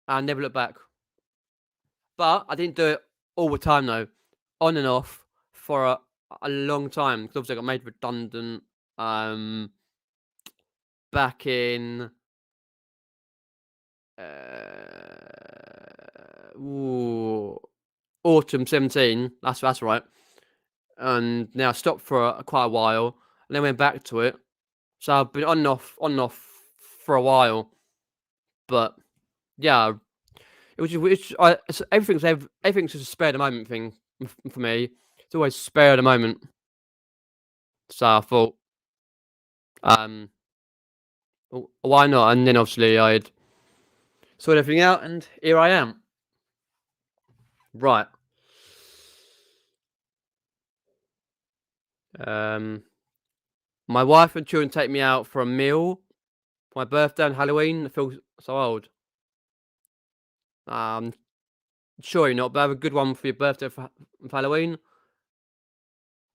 and never looked back. But I didn't do it all the time though, on and off for a long time, because obviously I got made redundant back in autumn 17. That's right. And now I stopped for quite a while, and then went back to it. So I've been on and off for a while. But yeah, everything's just a spare the moment thing for me. It's always spare the moment. So I thought, why not? And then obviously I'd sort everything out, and here I am. Right. My wife and children take me out for a meal for my birthday and Halloween. I feel so old. Sure you're not, but have a good one for your birthday for Halloween.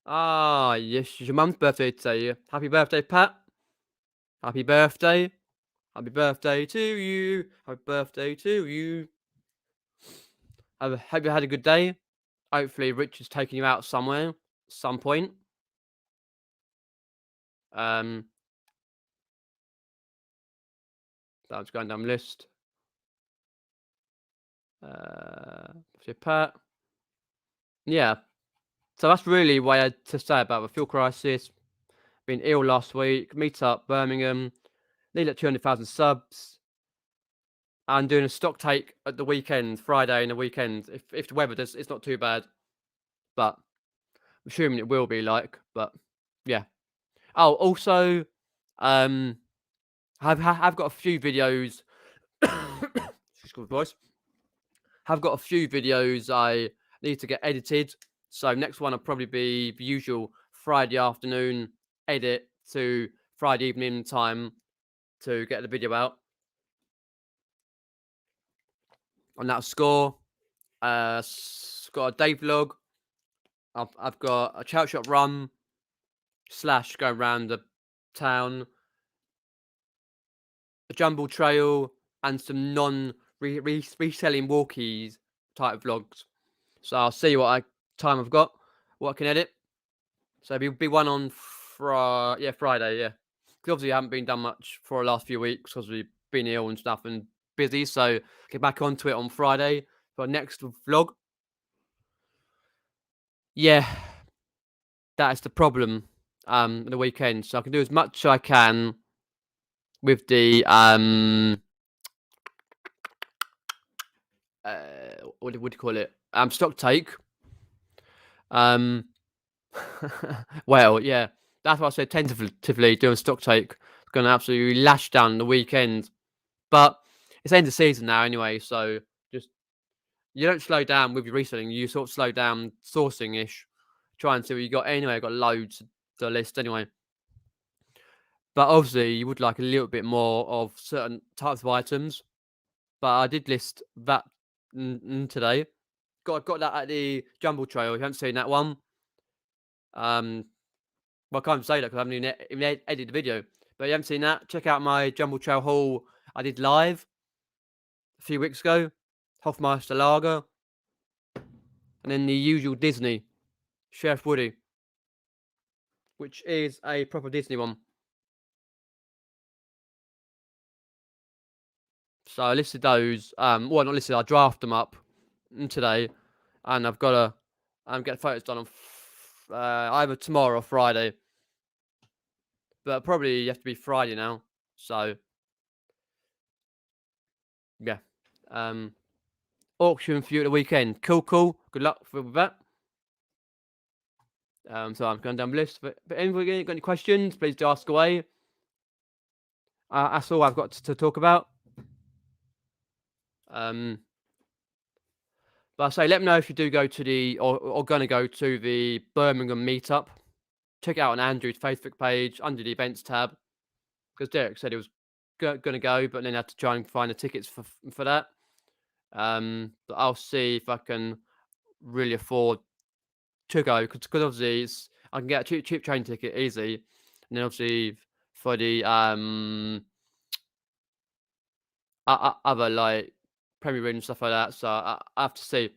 Ah, yes, it's your mum's birthday today. Happy birthday, Pat. Happy birthday. Happy birthday to you. Happy birthday to you. Hope you had a good day. Hopefully Richard's taking you out somewhere, some point. That was going down the list. Pat. Yeah. So that's really what I had to say about the fuel crisis. Been ill last week. Meet up Birmingham. Need like 200,000 subs. And doing a stock take at the weekend, Friday and the weekend. If the weather does, it's not too bad. But I'm assuming it will be like. But yeah. Oh, also, I've got a few videos. Excuse my voice. Have got a few videos I need to get edited. So next one will probably be the usual Friday afternoon edit to Friday evening time to get the video out. On that score, got a day vlog. I've got a chow shop run / going around the town, a jumble trail, and some reselling walkies type vlogs. So I'll see what time I've got, what I can edit. So it'll be one on Friday, yeah. Because obviously I haven't been done much for the last few weeks because we've been ill and stuff and busy. So get back onto it on Friday for next vlog. Yeah, that is the problem. The weekend, so I can do as much as I can with the what do you call it? Stock take. Well, yeah, that's what I said. Tentatively doing stock take. It's going to absolutely lash down the weekend, but it's end of season now anyway. So just you don't slow down with your reselling. You sort of slow down sourcing ish. Try and see what you got anyway. I got loads to list anyway. But obviously, you would like a little bit more of certain types of items. But I did list that today. got that at the Jumble Trail. If you haven't seen that one, well, I can't say that because I haven't even edited the video. But if you haven't seen that, check out my Jumble Trail haul I did live a few weeks ago. Hofmeister Lager, and then the usual Disney Chef Woody, which is a proper Disney one. So I listed those. Well, not listed. I drafted them up today, and I've got to get photos done on either tomorrow or Friday. But probably you have to be Friday now. So yeah, auction for you at the weekend. Cool. Good luck with that. So I'm going down the list. But anybody got any questions? Please do ask away. That's all I've got to talk about. But I say, let me know if you do go to the or going to go to the Birmingham meetup. Check it out on Andrew's Facebook page under the events tab, because Derek said he was going to go, but then had to try and find the tickets for that. But I'll see if I can really afford to go, because obviously I can get a cheap train ticket easy, and then obviously for the other like Premier League and stuff like that. So I have to see,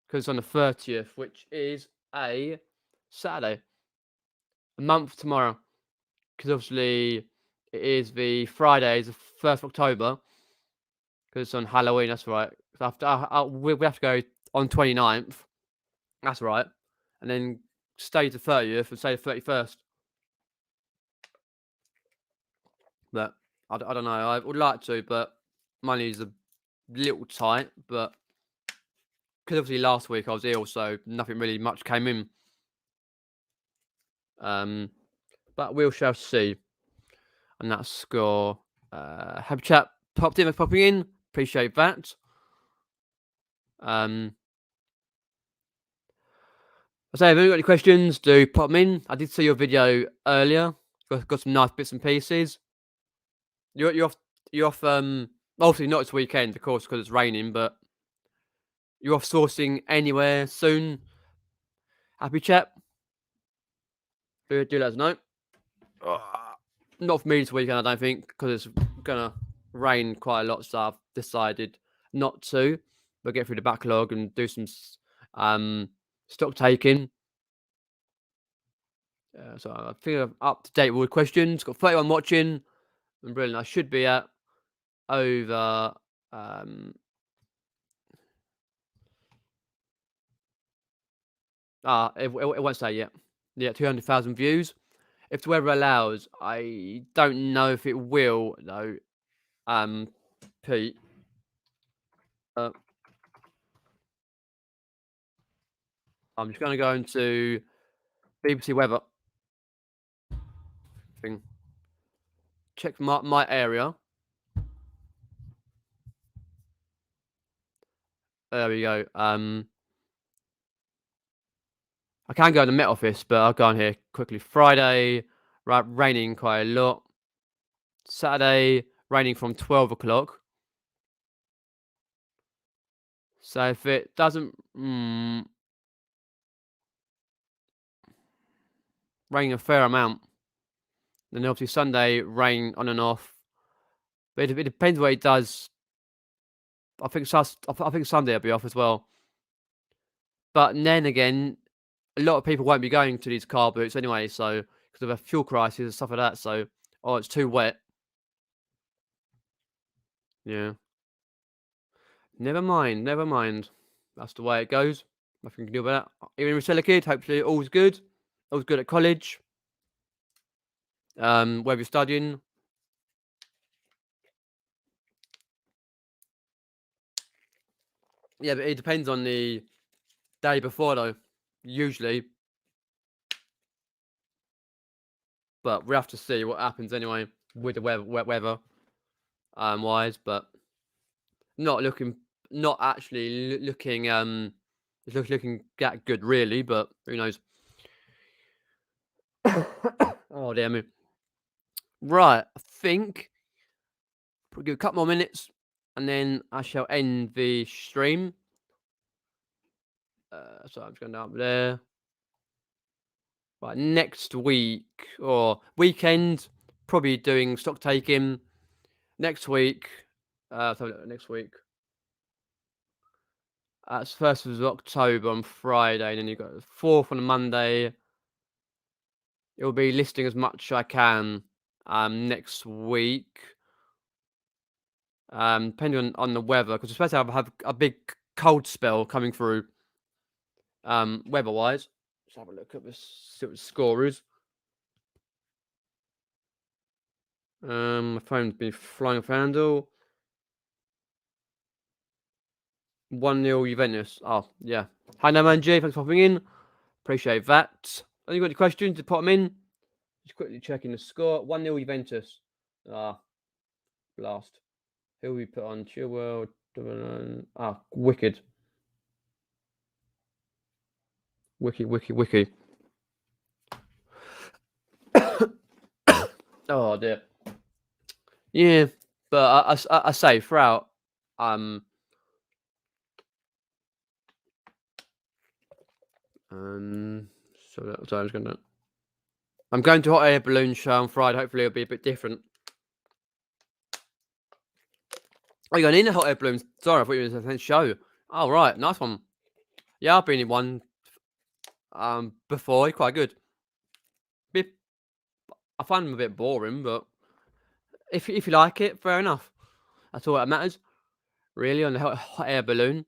because it's on the 30th, which is a Saturday, a month tomorrow. Because obviously it is the Friday, is the 1st of October, because it's on Halloween. That's right. We have to go on 29th. That's right, and then stay to 30th and stay the 31st. But I don't know. I would like to, but money's a little tight. But because obviously last week I was ill, so nothing really much came in. But we shall see. And that score. Happy chat popping in. Appreciate that. I say, if you've got any questions, do pop them in. I did see your video earlier. Got some nice bits and pieces. You're off. Obviously not this weekend, of course, because it's raining. But you're off sourcing anywhere soon. Happy chat. Do let us know. Not for me this weekend, I don't think, because it's gonna rain quite a lot. So I've decided not to, but get through the backlog and do some stock taking. So I think I'm up to date with all the questions. Got 31 watching, and brilliant. I should be at over it won't say yet. Yeah, 200,000 views. If the weather allows, I don't know if it will though. Pete. I'm just gonna go into BBC weather thing. Check my area. There we go. I can go to the Met Office, but I'll go on here quickly. Friday, right, raining quite a lot. Saturday, raining from 12 o'clock. So if it doesn't rain a fair amount, then obviously Sunday, rain on and off. But it depends what it does. I think Sunday will be off as well. But then again, a lot of people won't be going to these Carboots anyway, so because of a fuel crisis and stuff like that. So, it's too wet. Yeah. Never mind. That's the way it goes. Nothing you can do about that. Even a Reselling kid, hopefully all's good. All's good at college. Where you're studying. Yeah, but it depends on the day before though, usually. But we have to see what happens anyway with the weather wise, but not actually looking it's looking that good really, but who knows. Oh dear me. Right, I think we'll give a couple more minutes and then I shall end the stream. So I'm just going up there. Right, next week or weekend, probably doing stock taking. Next week, next week. It's 1st of October on Friday, and then you've got the 4th on a Monday. It'll be listing as much as I can next week. Depending on the weather, because especially I have a big cold spell coming through. Weather-wise, let's have a look at this. See what the score is. My phone's been flying off handle. 1-0 Juventus. Oh, yeah. Hi, no man G. Thanks for popping in. Appreciate that. Any got any questions? To put them in. Just quickly checking the score. 1-0 Juventus. Blast. Who we put on? Chilwell. Wicked. Wiki. Oh dear. Yeah, but I say throughout. I'm going to hot air balloon show on Friday. Hopefully, it'll be a bit different. Oh, you're going in a hot air balloon? Sorry, I thought you were a show. Oh, right, nice one. Yeah, I've been in one before. Quite good. I find them a bit boring, but if you like it, fair enough. That's all that matters. Really, on the hot air balloon.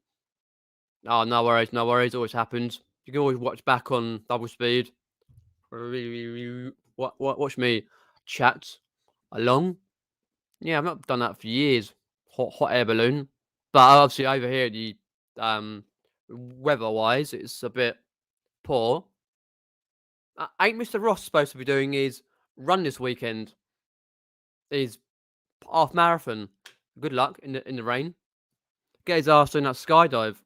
Oh, no worries. Always happens. You can always watch back on double speed. Watch me chat along. Yeah, I've not done that for years. Hot air balloon, but obviously over here the weather-wise, it's a bit poor. Ain't Mr. Ross supposed to be doing his run this weekend? His half marathon. Good luck in the rain. Get his ass doing that skydive.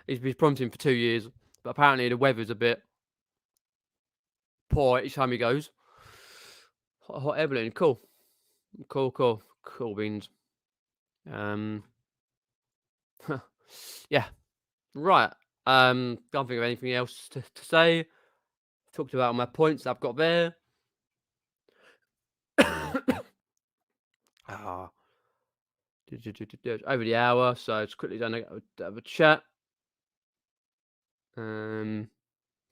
He's been promising for 2 years, but apparently the weather's a bit poor each time he goes. Hot air balloon, cool beans. Yeah, right. Can't think of anything else to say. Talked about all my points I've got there. Over the hour, so it's quickly done a chat. But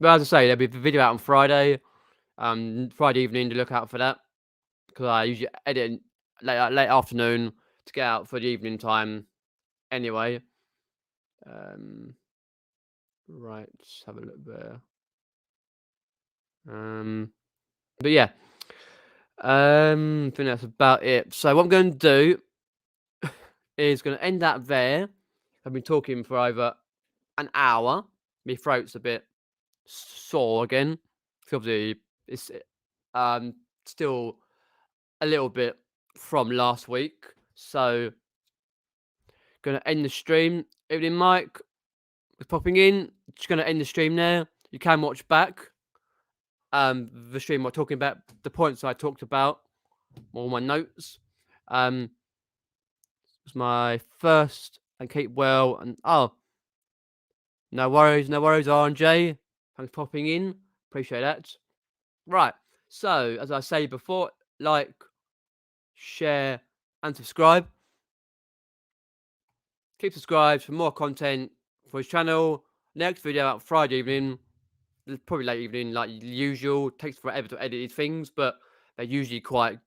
as I say, there'll be a video out on Friday. Friday evening to look out for that, because I usually edit late afternoon to get out for the evening time. Anyway, right, let's have a look there. But yeah, I think that's about it. So what I'm going to do is going to end that there. I've been talking for over an hour. My throat's a bit sore again. Obviously, it's still a little bit from last week. So, going to end the stream. Evening, Mike. We're popping in. Just going to end the stream there. You can watch back the stream. We're talking about the points I talked about. All my notes. It was my first, and keep well. And no worries, RJ. Thanks for popping in. Appreciate that. Right. So, as I say before, like, share, and subscribe. Keep subscribed for more content for his channel. Next video out Friday evening. Probably late evening, like usual. Takes forever to edit these things, but they're usually quite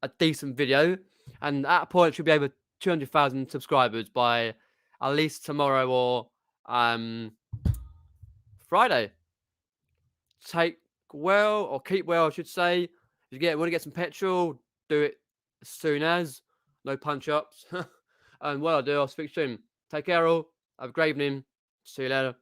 a decent video. And at a point, should be over 200,000 subscribers by at least tomorrow or Friday. Keep well, I should say. If you want to get some petrol, do it as soon as. No punch ups. And what I'll do, I'll speak soon. Take care all. Have a great evening. See you later.